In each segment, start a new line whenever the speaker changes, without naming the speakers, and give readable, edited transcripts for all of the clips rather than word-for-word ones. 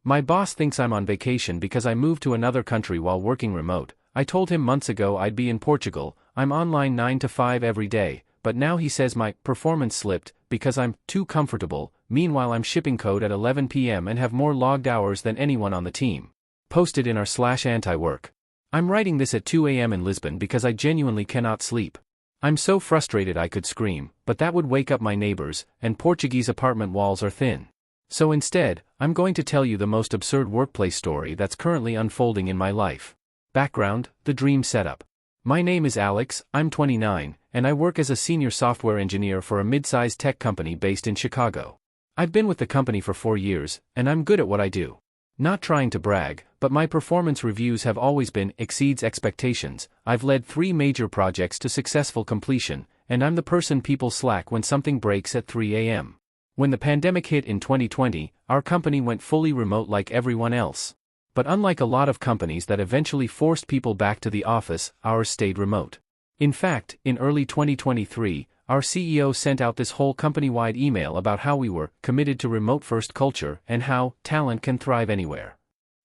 My boss thinks I'm on vacation because I moved to another country while working remote. I told him months ago I'd be in Portugal. I'm online 9 to 5 every day, but now he says my performance slipped because I'm too comfortable. Meanwhile, I'm shipping code at 11 p.m. and have more logged hours than anyone on the team. Posted in our/anti-work. I'm writing this at 2 a.m. in Lisbon because I genuinely cannot sleep. I'm so frustrated I could scream, but that would wake up my neighbors, and Portuguese apartment walls are thin. So instead, I'm going to tell you the most absurd workplace story that's currently unfolding in my life. Background: the dream setup. My name is Alex, I'm 29, and I work as a senior software engineer for a mid-sized tech company based in Chicago. I've been with the company for 4 years, and I'm good at what I do. Not trying to brag, but my performance reviews have always been exceeds expectations. I've led 3 major projects to successful completion, and I'm the person people slack when something breaks at 3 a.m. When the pandemic hit in 2020, our company went fully remote like everyone else. But unlike a lot of companies that eventually forced people back to the office, ours stayed remote. In fact, in early 2023, our CEO sent out this whole company-wide email about how we were committed to remote-first culture and how talent can thrive anywhere.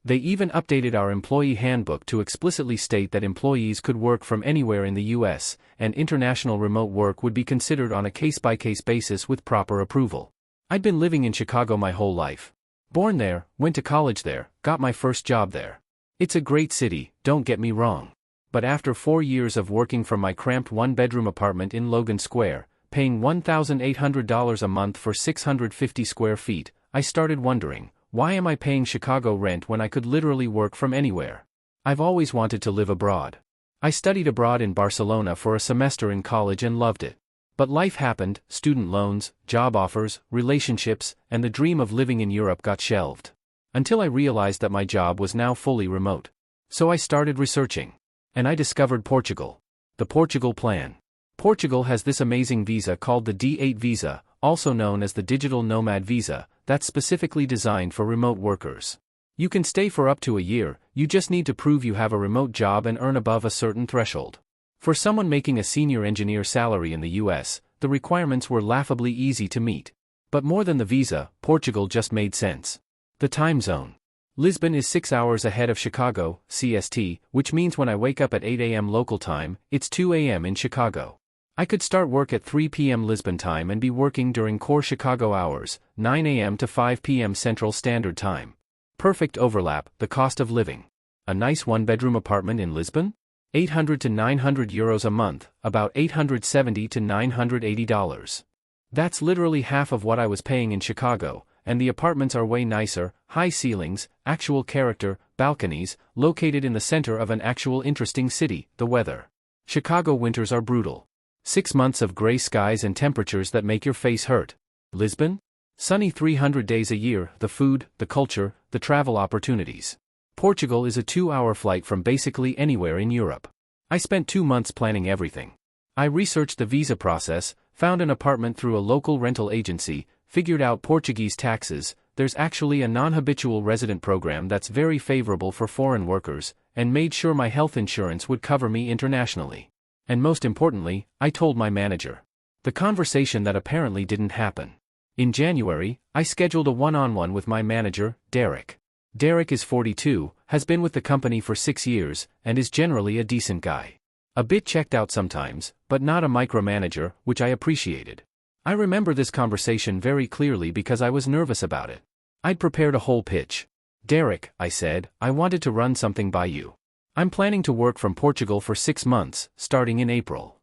They even updated our employee handbook to explicitly state that employees could work from anywhere in the US, and international remote work would be considered on a case-by-case basis with proper approval. I'd been living in Chicago my whole life. Born there, went to college there, got my first job there. It's a great city, don't get me wrong. But after 4 years of working from my cramped 1-bedroom apartment in Logan Square, paying $1,800 a month for 650 square feet, I started wondering, why am I paying Chicago rent when I could literally work from anywhere? I've always wanted to live abroad. I studied abroad in Barcelona for a semester in college and loved it. But life happened: student loans, job offers, relationships, and the dream of living in Europe got shelved. Until I realized that my job was now fully remote. So I started researching. And I discovered Portugal. The Portugal plan. Portugal has this amazing visa called the D8 visa, also known as the Digital Nomad visa, that's specifically designed for remote workers. You can stay for up to a year, you just need to prove you have a remote job and earn above a certain threshold. For someone making a senior engineer salary in the US, the requirements were laughably easy to meet. But more than the visa, Portugal just made sense. The time zone. Lisbon is 6 hours ahead of Chicago, CST, which means when I wake up at 8 a.m. local time, it's 2 a.m. in Chicago. I could start work at 3 p.m. Lisbon time and be working during core Chicago hours, 9 a.m. to 5 p.m. Central Standard Time. Perfect overlap. The cost of living. A nice 1-bedroom apartment in Lisbon? 800 to 900 euros a month, about $870 to $980. That's literally half of what I was paying in Chicago, and the apartments are way nicer: high ceilings, actual character, balconies, located in the center of an actual interesting city. The weather. Chicago winters are brutal. 6 months of gray skies and temperatures that make your face hurt. Lisbon? Sunny 300 days a year. The food, the culture, the travel opportunities. Portugal is a 2-hour flight from basically anywhere in Europe. I spent 2 months planning everything. I researched the visa process, found an apartment through a local rental agency, figured out Portuguese taxes. There's actually a non-habitual resident program that's very favorable for foreign workers, and made sure my health insurance would cover me internationally. And most importantly, I told my manager. The conversation that apparently didn't happen. In January, I scheduled a one-on-one with my manager, Derek. Derek is 42, has been with the company for 6 years, and is generally a decent guy. A bit checked out sometimes, but not a micromanager, which I appreciated. I remember this conversation very clearly because I was nervous about it. I'd prepared a whole pitch. Derek, I said, I wanted to run something by you. I'm planning to work from Portugal for 6 months, starting in April.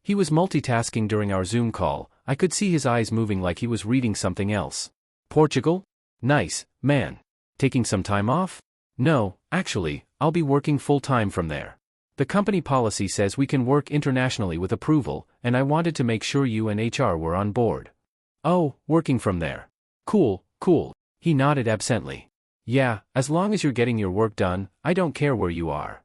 He was multitasking during our Zoom call. I could see his eyes moving like he was reading something else. Portugal? Nice, man. Taking some time off? No, actually, I'll be working full-time from there. The company policy says we can work internationally with approval, and I wanted to make sure you and HR were on board. Oh, working from there. Cool, cool. He nodded absently. Yeah, as long as you're getting your work done, I don't care where you are.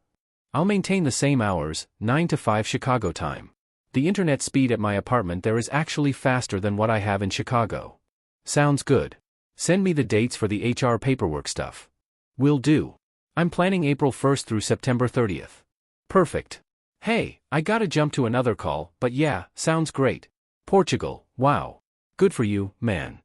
I'll maintain the same hours, 9 to 5 Chicago time. The internet speed at my apartment there is actually faster than what I have in Chicago. Sounds good. Send me the dates for the HR paperwork stuff. Will do. I'm planning April 1st through September 30th. Perfect. Hey, I gotta jump to another call, but yeah, sounds great. Portugal, wow. Good for you, man.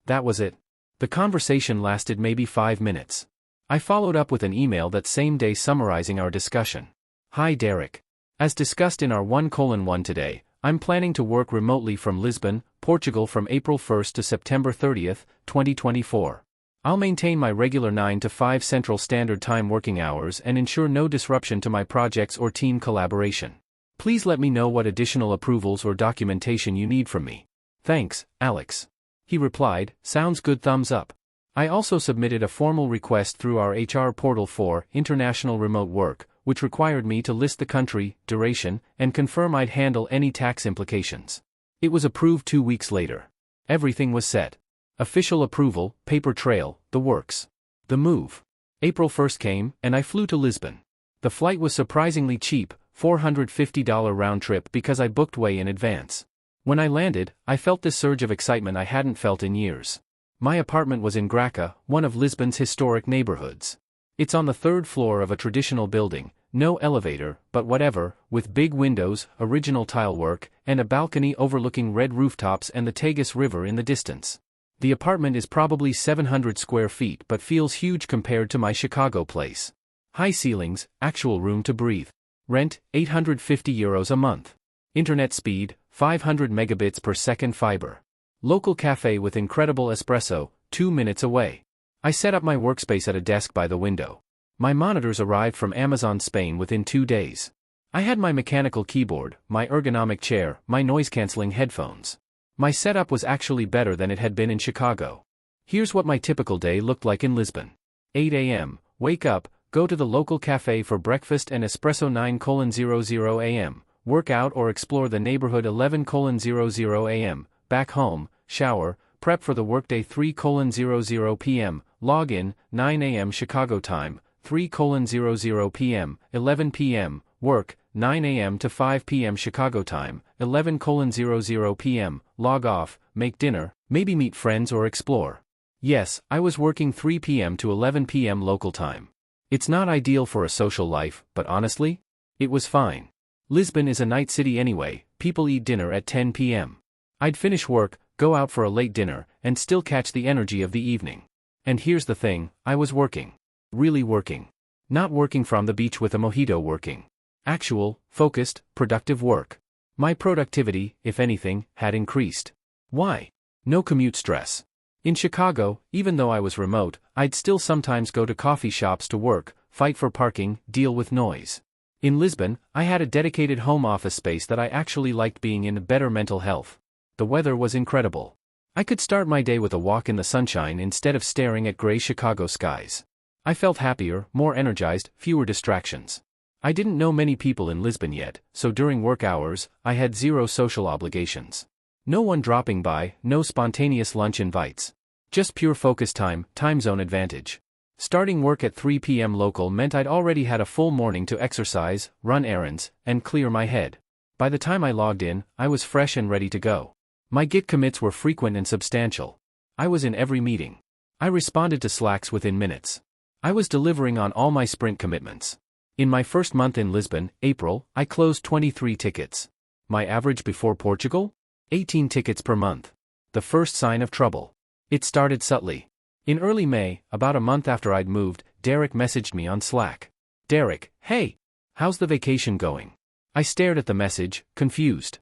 That was it. The conversation lasted maybe 5 minutes. I followed up with an email that same day summarizing our discussion. Hi Derek. As discussed in our 1:1 today, I'm planning to work remotely from Lisbon, Portugal from April 1st to September 30th, 2024. I'll maintain my regular 9 to 5 Central Standard Time working hours and ensure no disruption to my projects or team collaboration. Please let me know what additional approvals or documentation you need from me. Thanks, Alex. He replied, sounds good, thumbs up. I also submitted a formal request through our HR portal for international remote work, which required me to list the country, duration, and confirm I'd handle any tax implications. It was approved 2 weeks later. Everything was set. Official approval, paper trail, the works. The move. April 1st came, and I flew to Lisbon. The flight was surprisingly cheap, $450 round trip because I booked way in advance. When I landed, I felt this surge of excitement I hadn't felt in years. My apartment was in Graça, one of Lisbon's historic neighborhoods. It's on the 3rd floor of a traditional building, no elevator, but whatever, with big windows, original tile work, and a balcony overlooking red rooftops and the Tagus River in the distance. The apartment is probably 700 square feet but feels huge compared to my Chicago place. High ceilings, actual room to breathe. Rent, €850 a month. Internet speed, 500 megabits per second fiber. Local cafe with incredible espresso, 2 minutes away. I set up my workspace at a desk by the window. My monitors arrived from Amazon Spain within 2 days. I had my mechanical keyboard, my ergonomic chair, my noise-canceling headphones. My setup was actually better than it had been in Chicago. Here's what my typical day looked like in Lisbon. 8 a.m., wake up, go to the local cafe for breakfast and espresso 9:00 a.m., work out or explore the neighborhood 11:00 a.m., back home, shower, prep for the workday 3:00 p.m., log in, 9 a.m. Chicago time, 3:00 p.m., 11 p.m., work, 9 a.m. to 5 p.m. Chicago time, 11:00 p.m., log off, make dinner, maybe meet friends or explore. Yes, I was working 3 p.m. to 11 p.m. local time. It's not ideal for a social life, but honestly, it was fine. Lisbon is a night city anyway, people eat dinner at 10 p.m. I'd finish work, go out for a late dinner, and still catch the energy of the evening. And here's the thing, I was working. Really working. Not working from the beach with a mojito working. Actual, focused, productive work. My productivity, if anything, had increased. Why? No commute stress. In Chicago, even though I was remote, I'd still sometimes go to coffee shops to work, fight for parking, deal with noise. In Lisbon, I had a dedicated home office space that I actually liked being in better mental health. The weather was incredible. I could start my day with a walk in the sunshine instead of staring at gray Chicago skies. I felt happier, more energized, fewer distractions. I didn't know many people in Lisbon yet, so during work hours, I had zero social obligations. No one dropping by, no spontaneous lunch invites. Just pure focus time zone advantage. Starting work at 3 p.m. local meant I'd already had a full morning to exercise, run errands, and clear my head. By the time I logged in, I was fresh and ready to go. My Git commits were frequent and substantial. I was in every meeting. I responded to Slacks within minutes. I was delivering on all my sprint commitments. In my first month in Lisbon, April, I closed 23 tickets. My average before Portugal? 18 tickets per month. The first sign of trouble. It started subtly. In early May, about a month after I'd moved, Derek messaged me on Slack. Derek, hey! How's the vacation going? I stared at the message, confused.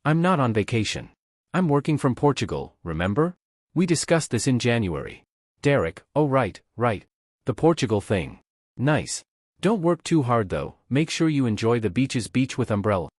I'm not on vacation. I'm working from Portugal, remember? We discussed this in January. Derek, oh right. The Portugal thing. Nice. Don't work too hard though, make sure you enjoy the beach with umbrella.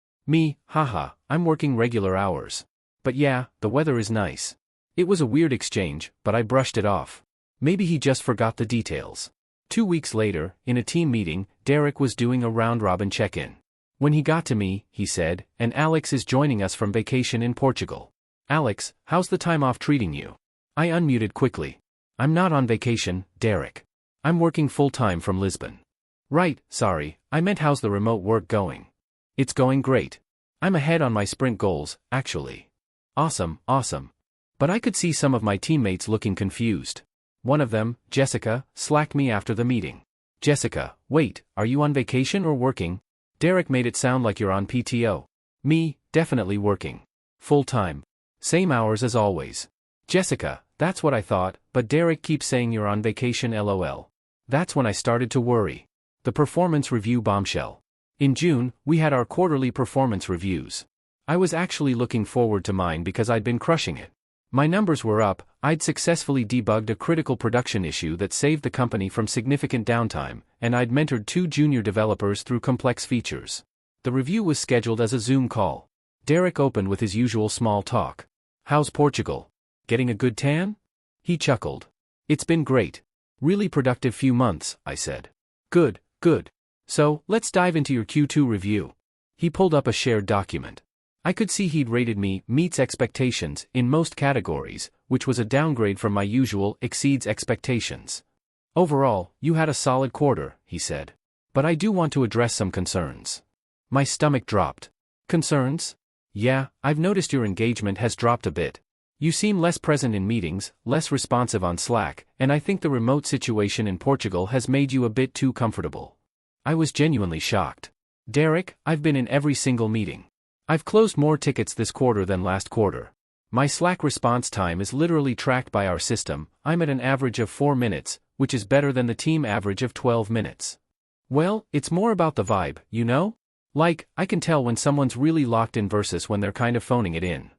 Haha, I'm working regular hours. But yeah, the weather is nice. It was a weird exchange, but I brushed it off. Maybe he just forgot the details. 2 weeks later, in a team meeting, Derek was doing a round-robin check-in. When he got to me, he said, and Alex is joining us from vacation in Portugal. Alex, how's the time off treating you? I unmuted quickly. I'm not on vacation, Derek. I'm working full-time from Lisbon. Right, sorry, I meant how's the remote work going? It's going great. I'm ahead on my sprint goals, actually. Awesome. But I could see some of my teammates looking confused. One of them, Jessica, slacked me after the meeting. Jessica, wait, are you on vacation or working? Derek made it sound like you're on PTO. Definitely working. Full time. Same hours as always. Jessica, That's what I thought, but Derek keeps saying you're on vacation lol. That's when I started to worry. The performance review bombshell. In June, we had our quarterly performance reviews. I was actually looking forward to mine because I'd been crushing it. My numbers were up, I'd successfully debugged a critical production issue that saved the company from significant downtime, and I'd mentored 2 junior developers through complex features. The review was scheduled as a Zoom call. Derek opened with his usual small talk. How's Portugal? Getting a good tan? He chuckled. It's been great. Really productive few months, I said. Good, good. So, let's dive into your Q2 review. He pulled up a shared document. I could see he'd rated me meets expectations in most categories, which was a downgrade from my usual exceeds expectations. Overall, you had a solid quarter, he said. But I do want to address some concerns. My stomach dropped. Concerns? Yeah, I've noticed your engagement has dropped a bit. You seem less present in meetings, less responsive on Slack, and I think the remote situation in Portugal has made you a bit too comfortable. I was genuinely shocked. Derek, I've been in every single meeting. I've closed more tickets this quarter than last quarter. My Slack response time is literally tracked by our system. I'm at an average of 4 minutes, which is better than the team average of 12 minutes. Well, it's more about the vibe, you know? Like, I can tell when someone's really locked in versus when they're kind of phoning it in.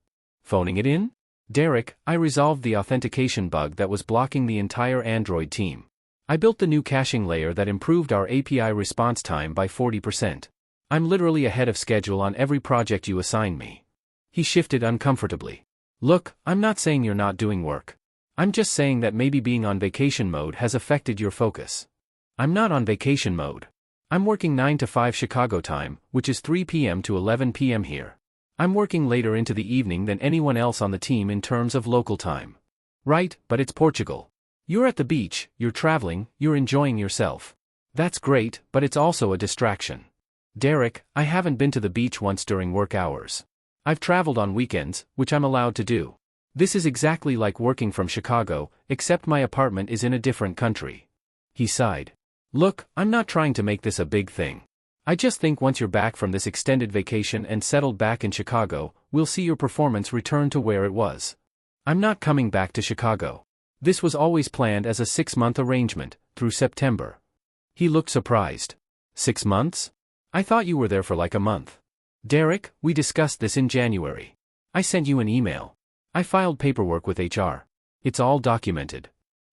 Phoning it in? Derek, I resolved the authentication bug that was blocking the entire Android team. I built the new caching layer that improved our API response time by 40%. I'm literally ahead of schedule on every project you assign me. He shifted uncomfortably. Look, I'm not saying you're not doing work. I'm just saying that maybe being on vacation mode has affected your focus. I'm not on vacation mode. I'm working 9 to 5 Chicago time, which is 3 p.m. to 11 p.m. here. I'm working later into the evening than anyone else on the team in terms of local time. Right, but it's Portugal. You're at the beach, you're traveling, you're enjoying yourself. That's great, but it's also a distraction. Derek, I haven't been to the beach once during work hours. I've traveled on weekends, which I'm allowed to do. This is exactly like working from Chicago, except my apartment is in a different country. He sighed. Look, I'm not trying to make this a big thing. I just think once you're back from this extended vacation and settled back in Chicago, we'll see your performance return to where it was. I'm not coming back to Chicago. This was always planned as a 6-month arrangement, through September. He looked surprised. 6 months? I thought you were there for like a month. Derek, we discussed this in January. I sent you an email. I filed paperwork with HR. It's all documented.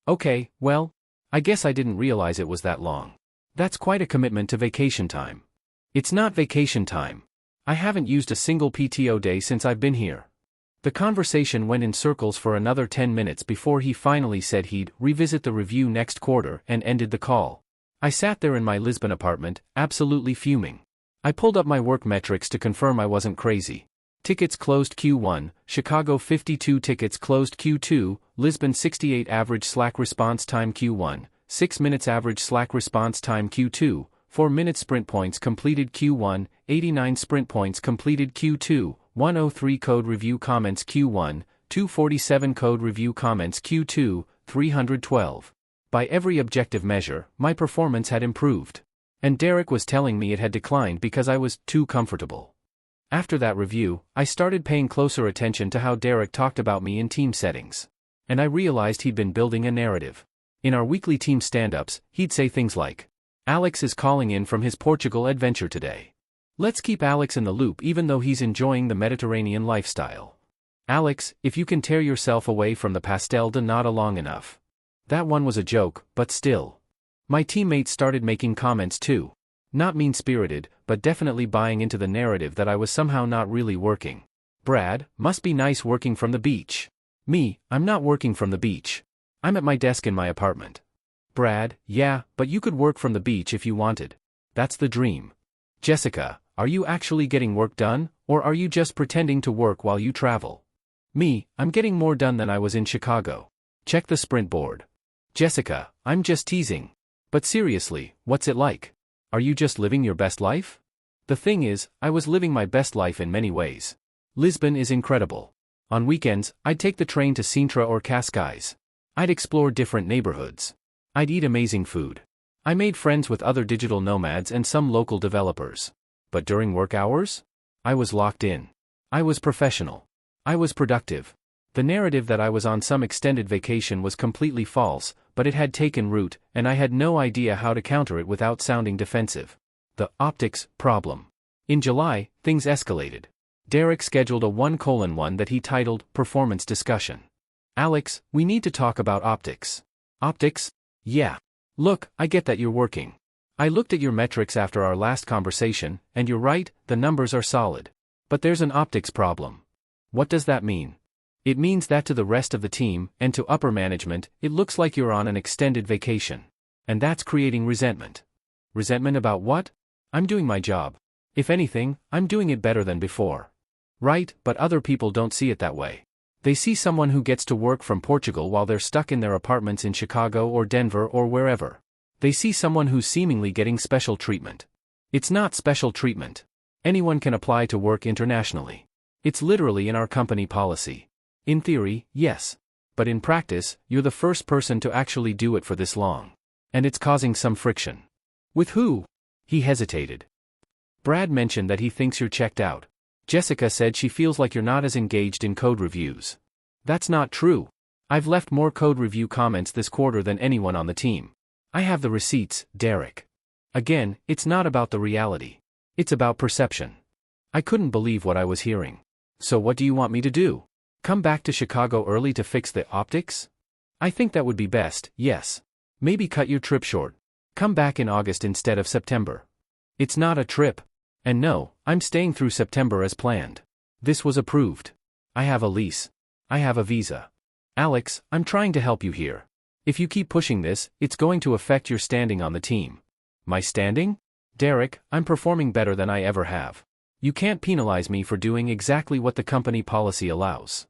Okay, well, I guess I didn't realize it was that long. That's quite a commitment to vacation time. It's not vacation time. I haven't used a single PTO day since I've been here. The conversation went in circles for another 10 minutes before he finally said he'd revisit the review next quarter and ended the call. I sat there in my Lisbon apartment, absolutely fuming. I pulled up my work metrics to confirm I wasn't crazy. Tickets closed Q1, Chicago 52 tickets closed Q2, Lisbon 68 average Slack response time Q1, 6 minutes average Slack response time Q2, 4 minute sprint points completed Q1, 89 sprint points completed Q2, 103 code review comments Q1, 247 code review comments Q2, 312. By every objective measure, my performance had improved. And Derek was telling me it had declined because I was too comfortable. After that review, I started paying closer attention to how Derek talked about me in team settings. And I realized he'd been building a narrative. In our weekly team stand-ups, he'd say things like, Alex is calling in from his Portugal adventure today. Let's keep Alex in the loop even though he's enjoying the Mediterranean lifestyle. Alex, if you can tear yourself away from the pastel de nata long enough. That one was a joke, but still. My teammates started making comments too. Not mean-spirited, but definitely buying into the narrative that I was somehow not really working. Brad, must be nice working from the beach. Me, I'm not working from the beach. I'm at my desk in my apartment. Brad, yeah, but you could work from the beach if you wanted. That's the dream. Jessica, are you actually getting work done, or are you just pretending to work while you travel? Me, I'm getting more done than I was in Chicago. Check the sprint board. Jessica, I'm just teasing. But seriously, what's it like? Are you just living your best life? The thing is, I was living my best life in many ways. Lisbon is incredible. On weekends, I'd take the train to Sintra or Cascais. I'd explore different neighborhoods. I'd eat amazing food. I made friends with other digital nomads and some local developers. But during work hours? I was locked in. I was professional. I was productive. The narrative that I was on some extended vacation was completely false, but it had taken root, and I had no idea how to counter it without sounding defensive. The optics problem. In July, things escalated. Derek scheduled a 1:1 that he titled Performance Discussion. Alex, we need to talk about optics. Optics? Yeah. Look, I get that you're working. I looked at your metrics after our last conversation, and you're right, the numbers are solid. But there's an optics problem. What does that mean? It means that to the rest of the team, and to upper management, it looks like you're on an extended vacation. And that's creating resentment. Resentment about what? I'm doing my job. If anything, I'm doing it better than before. Right, but other people don't see it that way. They see someone who gets to work from Portugal while they're stuck in their apartments in Chicago or Denver or wherever. They see someone who's seemingly getting special treatment. It's not special treatment. Anyone can apply to work internationally. It's literally in our company policy. In theory, yes. But in practice, you're the first person to actually do it for this long. And it's causing some friction. With who? He hesitated. Brad mentioned that he thinks you're checked out. Jessica said she feels like you're not as engaged in code reviews. That's not true. I've left more code review comments this quarter than anyone on the team. I have the receipts, Derek. Again, it's not about the reality. It's about perception. I couldn't believe what I was hearing. So what do you want me to do? Come back to Chicago early to fix the optics? I think that would be best, yes. Maybe cut your trip short. Come back in August instead of September. It's not a trip. And no, I'm staying through September as planned. This was approved. I have a lease. I have a visa. Alex, I'm trying to help you here. If you keep pushing this, it's going to affect your standing on the team. My standing? Derek, I'm performing better than I ever have. You can't penalize me for doing exactly what the company policy allows.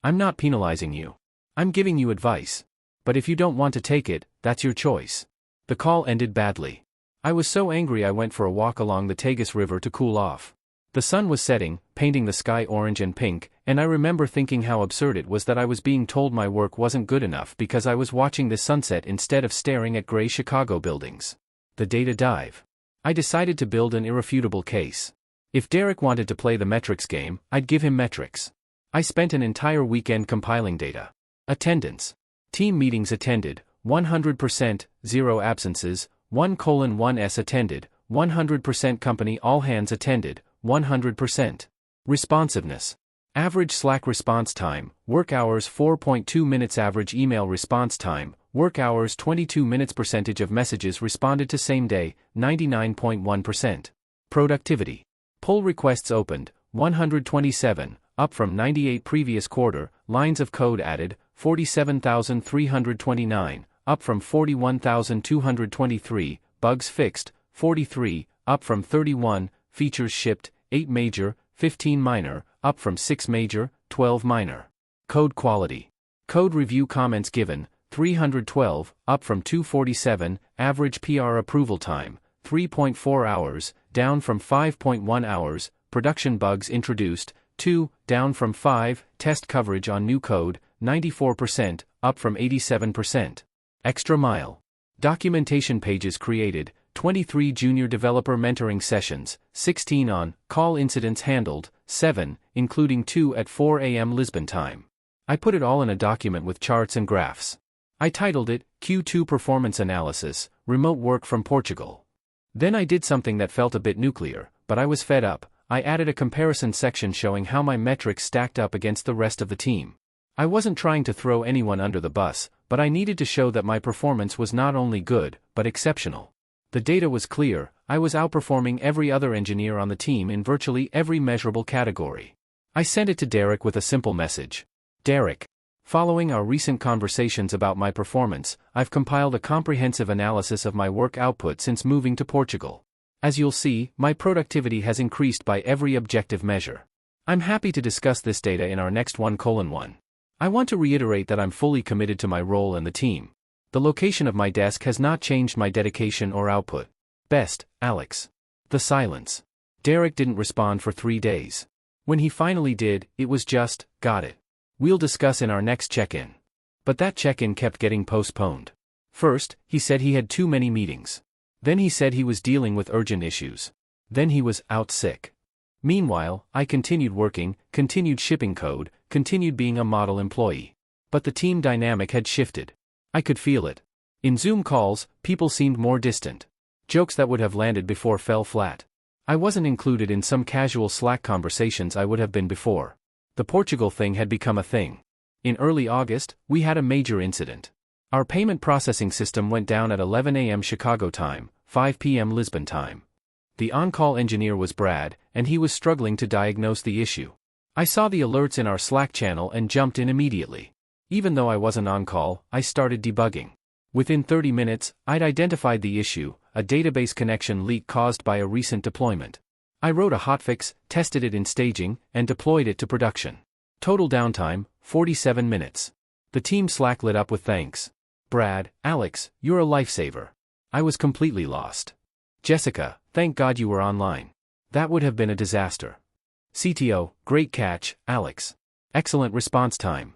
I'm not penalizing you. I'm giving you advice. But if you don't want to take it, that's your choice. The call ended badly. I was so angry I went for a walk along the Tagus River to cool off. The sun was setting, painting the sky orange and pink, and I remember thinking how absurd it was that I was being told my work wasn't good enough because I was watching the sunset instead of staring at gray Chicago buildings. The data dive. I decided to build an irrefutable case. If Derek wanted to play the metrics game, I'd give him metrics. I spent an entire weekend compiling data. Attendance. Team meetings attended, 100%, 0 absences, 1:1s attended, 100% company all hands attended, 100%. Responsiveness. Average Slack response time, work hours 4.2 minutes. Average email response time, work hours 22 minutes. Percentage of messages responded to same day, 99.1%. Productivity. Pull requests opened, 127, up from 98 previous quarter. Lines of code added, 47,329. Up from 41,223, bugs fixed, 43, up from 31, features shipped, 8 major, 15 minor, up from 6 major, 12 minor. Code quality. Code review comments given, 312, up from 247, average PR approval time, 3.4 hours, down from 5.1 hours, production bugs introduced, 2, down from 5, test coverage on new code, 94%, up from 87%. Extra mile. Documentation pages created, 23 junior developer mentoring sessions, 16 on-call incidents handled, 7, including 2 at 4 a.m. Lisbon time. I put it all in a document with charts and graphs. I titled it, Q2 Performance Analysis, Remote Work from Portugal. Then I did something that felt a bit nuclear, but I was fed up. I added a comparison section showing how my metrics stacked up against the rest of the team. I wasn't trying to throw anyone under the bus, but I needed to show that my performance was not only good, but exceptional. The data was clear, I was outperforming every other engineer on the team in virtually every measurable category. I sent it to Derek with a simple message. Derek, following our recent conversations about my performance, I've compiled a comprehensive analysis of my work output since moving to Portugal. As you'll see, my productivity has increased by every objective measure. I'm happy to discuss this data in our next 1:1. I want to reiterate that I'm fully committed to my role and the team. The location of my desk has not changed my dedication or output. Best, Alex. The silence. Derek didn't respond for 3 days. When he finally did, it was just, got it. We'll discuss in our next check-in. But that check-in kept getting postponed. First, he said he had too many meetings. Then he said he was dealing with urgent issues. Then he was out sick. Meanwhile, I continued working, continued shipping code, continued being a model employee. But the team dynamic had shifted. I could feel it. In Zoom calls, people seemed more distant. Jokes that would have landed before fell flat. I wasn't included in some casual Slack conversations I would have been before. The Portugal thing had become a thing. In early August, we had a major incident. Our payment processing system went down at 11 a.m. Chicago time, 5 p.m. Lisbon time. The on-call engineer was Brad, and he was struggling to diagnose the issue. I saw the alerts in our Slack channel and jumped in immediately. Even though I wasn't on call, I started debugging. Within 30 minutes, I'd identified the issue, a database connection leak caused by a recent deployment. I wrote a hotfix, tested it in staging, and deployed it to production. Total downtime, 47 minutes. The team Slack lit up with thanks. Brad, Alex, you're a lifesaver. I was completely lost. Jessica, thank God you were online. That would have been a disaster. CTO, great catch, Alex. Excellent response time.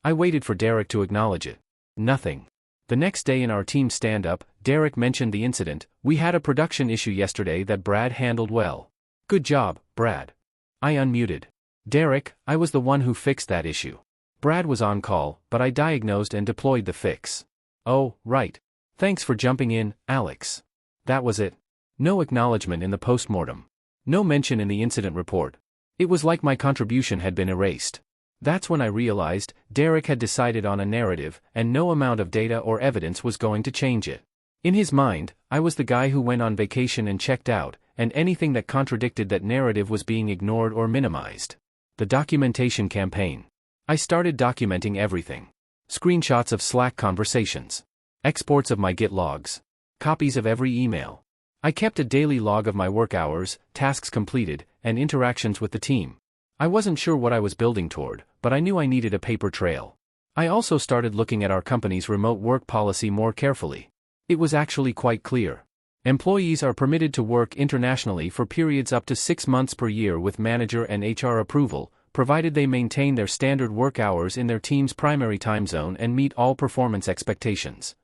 I waited for Derek to acknowledge it. Nothing. The next day in our team stand-up, Derek mentioned the incident. We had a production issue yesterday that Brad handled well. Good job, Brad. I unmuted. Derek, I was the one who fixed that issue. Brad was on call, but I diagnosed and deployed the fix. Oh, right. Thanks for jumping in, Alex. That was it. No acknowledgement in the postmortem. No mention in the incident report. It was like my contribution had been erased. That's when I realized Derek had decided on a narrative, and no amount of data or evidence was going to change it. In his mind, I was the guy who went on vacation and checked out, and anything that contradicted that narrative was being ignored or minimized. The documentation campaign. I started documenting everything. Screenshots of Slack conversations. Exports of my Git logs. Copies of every email. I kept a daily log of my work hours, tasks completed, and interactions with the team. I wasn't sure what I was building toward, but I knew I needed a paper trail. I also started looking at our company's remote work policy more carefully. It was actually quite clear. Employees are permitted to work internationally for periods up to 6 months per year with manager and HR approval, provided they maintain their standard work hours in their team's primary time zone and meet all performance expectations.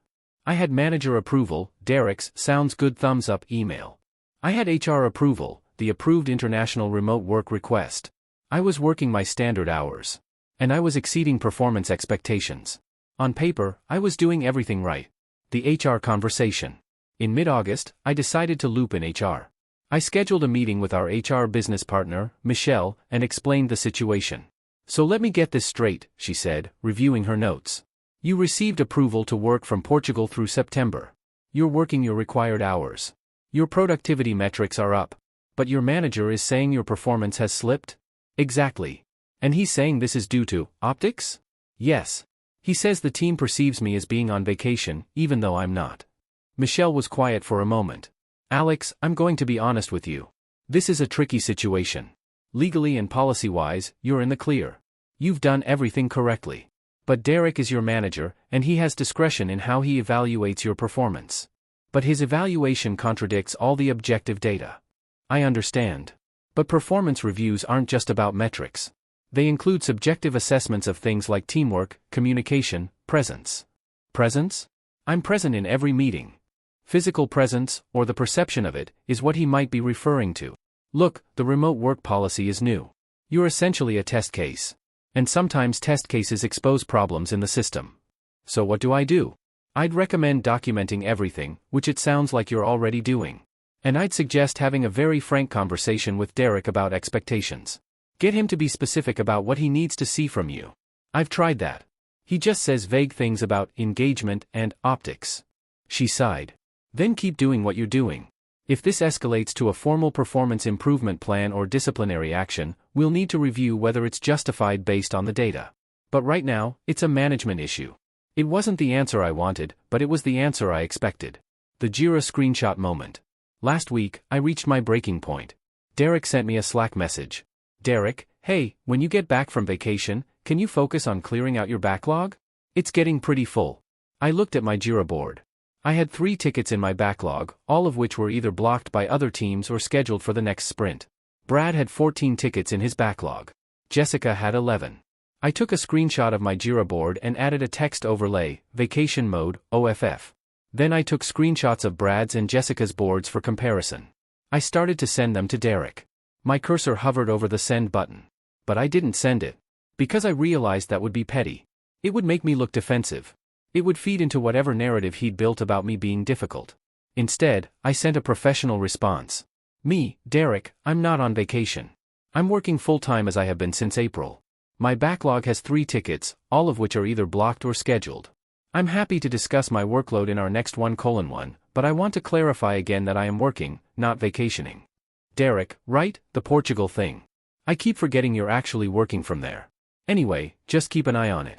I had manager approval, Derek's sounds good thumbs up email. I had HR approval, the approved international remote work request. I was working my standard hours. And I was exceeding performance expectations. On paper, I was doing everything right. The HR conversation. In mid-August, I decided to loop in HR. I scheduled a meeting with our HR business partner, Michelle, and explained the situation. So let me get this straight, she said, reviewing her notes. You received approval to work from Portugal through September. You're working your required hours. Your productivity metrics are up. But your manager is saying your performance has slipped? Exactly. And he's saying this is due to optics? Yes. He says the team perceives me as being on vacation, even though I'm not. Michelle was quiet for a moment. Alex, I'm going to be honest with you. This is a tricky situation. Legally and policy-wise, you're in the clear. You've done everything correctly. But Derek is your manager, and he has discretion in how he evaluates your performance. But his evaluation contradicts all the objective data. I understand. But performance reviews aren't just about metrics. They include subjective assessments of things like teamwork, communication, presence. Presence? I'm present in every meeting. Physical presence, or the perception of it, is what he might be referring to. Look, the remote work policy is new. You're essentially a test case. And sometimes test cases expose problems in the system. So what do? I'd recommend documenting everything, which it sounds like you're already doing. And I'd suggest having a very frank conversation with Derek about expectations. Get him to be specific about what he needs to see from you. I've tried that. He just says vague things about engagement and optics. She sighed. Then keep doing what you're doing. If this escalates to a formal performance improvement plan or disciplinary action, we'll need to review whether it's justified based on the data. But right now, it's a management issue. It wasn't the answer I wanted, but it was the answer I expected. The Jira screenshot moment. Last week, I reached my breaking point. Derek sent me a Slack message. Derek, hey, when you get back from vacation, can you focus on clearing out your backlog? It's getting pretty full. I looked at my Jira board. I had 3 tickets in my backlog, all of which were either blocked by other teams or scheduled for the next sprint. Brad had 14 tickets in his backlog. Jessica had 11. I took a screenshot of my Jira board and added a text overlay, vacation mode, OFF. Then I took screenshots of Brad's and Jessica's boards for comparison. I started to send them to Derek. My cursor hovered over the send button. But I didn't send it. Because I realized that would be petty. It would make me look defensive. It would feed into whatever narrative he'd built about me being difficult. Instead, I sent a professional response. Me, Derek, I'm not on vacation. I'm working full-time as I have been since April. My backlog has 3 tickets, all of which are either blocked or scheduled. I'm happy to discuss my workload in our next 1:1, but I want to clarify again that I am working, not vacationing. Derek, right, the Portugal thing. I keep forgetting you're actually working from there. Anyway, just keep an eye on it.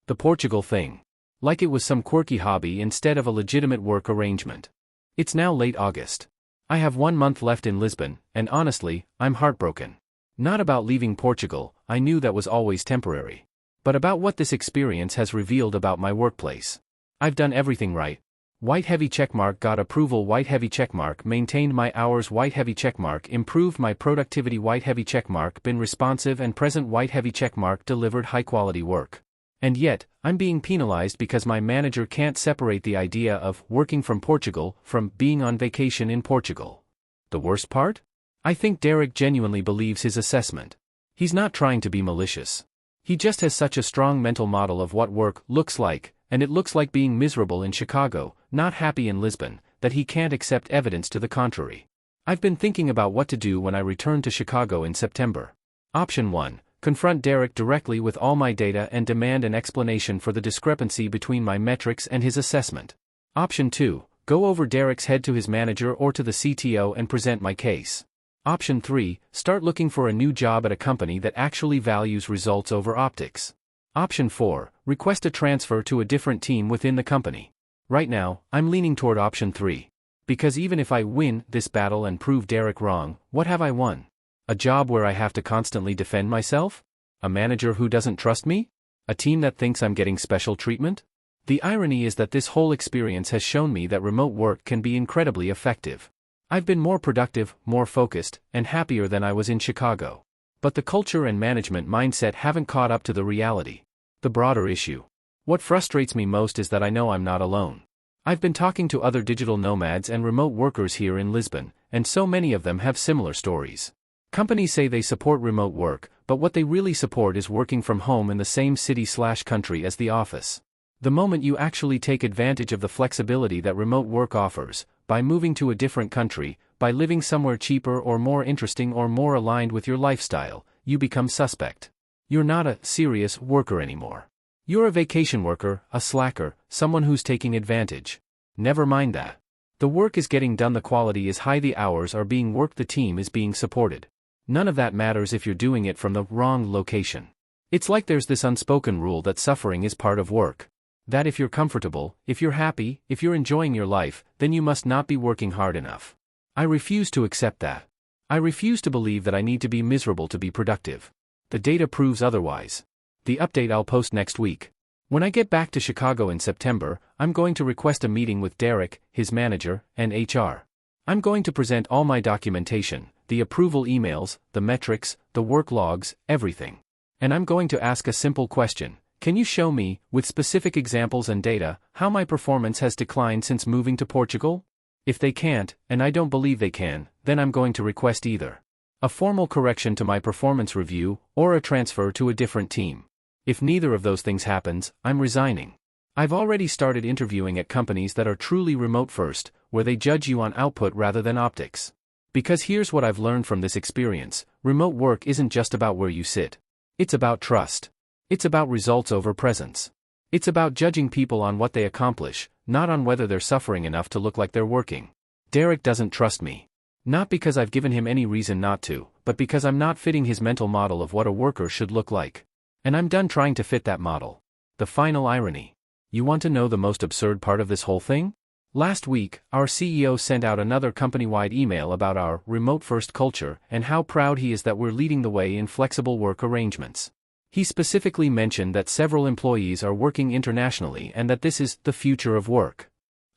The Portugal thing. Like it was some quirky hobby instead of a legitimate work arrangement. It's now late August. I have 1 month left in Lisbon, and honestly, I'm heartbroken. Not about leaving Portugal, I knew that was always temporary. But about what this experience has revealed about my workplace. I've done everything right. White heavy checkmark, got approval, white heavy checkmark, maintained my hours, white heavy checkmark, improved my productivity, white heavy checkmark, been responsive and present, white heavy checkmark, delivered high quality work. And yet, I'm being penalized because my manager can't separate the idea of working from Portugal from being on vacation in Portugal. The worst part? I think Derek genuinely believes his assessment. He's not trying to be malicious. He just has such a strong mental model of what work looks like, and it looks like being miserable in Chicago, not happy in Lisbon, that he can't accept evidence to the contrary. I've been thinking about what to do when I return to Chicago in September. Option 1. Confront Derek directly with all my data and demand an explanation for the discrepancy between my metrics and his assessment. Option 2. Go over Derek's head to his manager or to the CTO and present my case. Option 3. Start looking for a new job at a company that actually values results over optics. Option 4. Request a transfer to a different team within the company. Right now, I'm leaning toward option 3. Because even if I win this battle and prove Derek wrong, what have I won? A job where I have to constantly defend myself? A manager who doesn't trust me? A team that thinks I'm getting special treatment? The irony is that this whole experience has shown me that remote work can be incredibly effective. I've been more productive, more focused, and happier than I was in Chicago. But the culture and management mindset haven't caught up to the reality. The broader issue. What frustrates me most is that I know I'm not alone. I've been talking to other digital nomads and remote workers here in Lisbon, and so many of them have similar stories. Companies say they support remote work, but what they really support is working from home in the same city/country as the office. The moment you actually take advantage of the flexibility that remote work offers, by moving to a different country, by living somewhere cheaper or more interesting or more aligned with your lifestyle, you become suspect. You're not a serious worker anymore. You're a vacation worker, a slacker, someone who's taking advantage. Never mind that. The work is getting done, the quality is high, the hours are being worked, the team is being supported. None of that matters if you're doing it from the wrong location. It's like there's this unspoken rule that suffering is part of work. That if you're comfortable, if you're happy, if you're enjoying your life, then you must not be working hard enough. I refuse to accept that. I refuse to believe that I need to be miserable to be productive. The data proves otherwise. The update I'll post next week. When I get back to Chicago in September, I'm going to request a meeting with Derek, his manager, and HR. I'm going to present all my documentation, the approval emails, the metrics, the work logs, everything. And I'm going to ask a simple question. Can you show me, with specific examples and data, how my performance has declined since moving to Portugal? If they can't, and I don't believe they can, then I'm going to request either a formal correction to my performance review, or a transfer to a different team. If neither of those things happens, I'm resigning. I've already started interviewing at companies that are truly remote first, where they judge you on output rather than optics. Because here's what I've learned from this experience: remote work isn't just about where you sit. It's about trust. It's about results over presence. It's about judging people on what they accomplish, not on whether they're suffering enough to look like they're working. Derek doesn't trust me. Not because I've given him any reason not to, but because I'm not fitting his mental model of what a worker should look like. And I'm done trying to fit that model. The final irony. You want to know the most absurd part of this whole thing? Last week, our CEO sent out another company-wide email about our remote-first culture and how proud he is that we're leading the way in flexible work arrangements. He specifically mentioned that several employees are working internationally and that this is the future of work.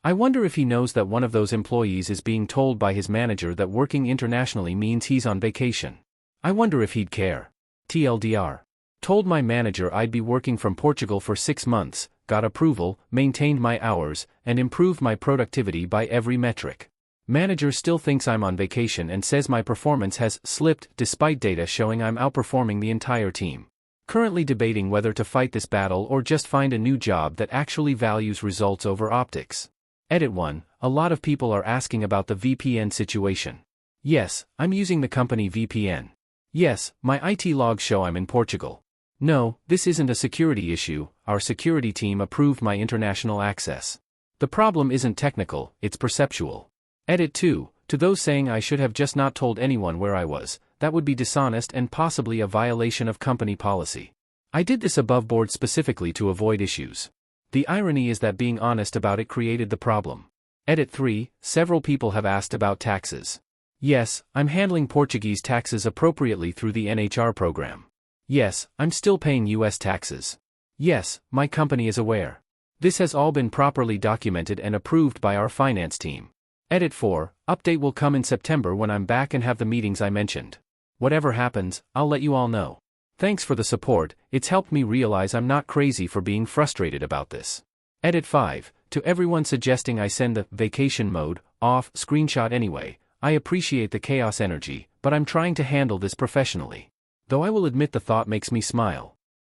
I wonder if he knows that one of those employees is being told by his manager that working internationally means he's on vacation. I wonder if he'd care. TLDR. Told my manager I'd be working from Portugal for 6 months, got approval, maintained my hours, and improved my productivity by every metric. Manager still thinks I'm on vacation and says my performance has slipped despite data showing I'm outperforming the entire team. Currently debating whether to fight this battle or just find a new job that actually values results over optics. Edit 1. A lot of people are asking about the VPN situation. Yes, I'm using the company VPN. Yes, my IT logs show I'm in Portugal. No, this isn't a security issue, our security team approved my international access. The problem isn't technical, it's perceptual. Edit 2. To those saying I should have just not told anyone where I was, that would be dishonest and possibly a violation of company policy. I did this above board specifically to avoid issues. The irony is that being honest about it created the problem. Edit 3. Several people have asked about taxes. Yes, I'm handling Portuguese taxes appropriately through the NHR program. Yes, I'm still paying US taxes. Yes, my company is aware. This has all been properly documented and approved by our finance team. Edit 4. Update will come in September when I'm back and have the meetings I mentioned. Whatever happens, I'll let you all know. Thanks for the support, it's helped me realize I'm not crazy for being frustrated about this. Edit 5. To everyone suggesting I send the vacation mode off screenshot anyway, I appreciate the chaos energy, but I'm trying to handle this professionally. Though I will admit the thought makes me smile.